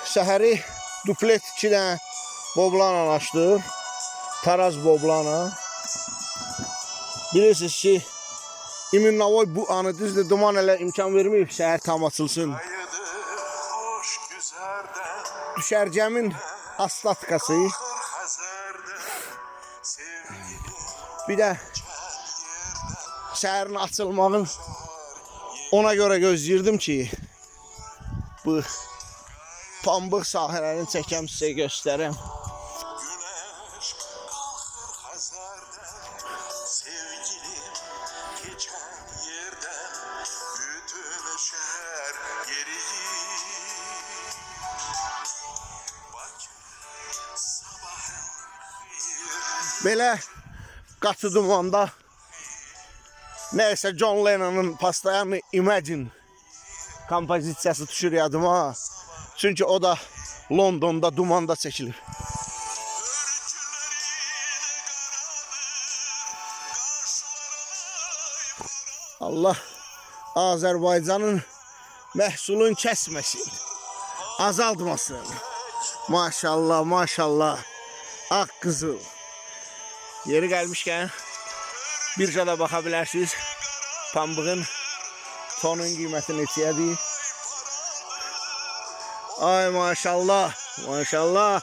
Səhəri duplet 2 dənə boblana açdım. Taraz boblana. Bilirsiniz ki, İminavoy bu anı düzdür, duman elə imkan verməyib səhər tam açılsın. Düşərgəmin aslatkası. Bir də səhərin açılmağın ona görə gözləyirdim ki, bu pambıq sahələrini çəkəm sizə göstərəm. Belə qatı dumanda nəysə John Lennon'ın Pastayanı Imagine kompozisiyası düşür yadıma. Çünki o da Londonda dumanda çəkilir. Allah Azərbaycanın məhsulun kəsməsin, azaltmasın. Maşallah, maşallah. Ağ qızıl. Yeri gəlmişkən birjada baxa bilərsiniz. Pambığın tonun qiyməti neçədir? Ay maşallah, maşallah.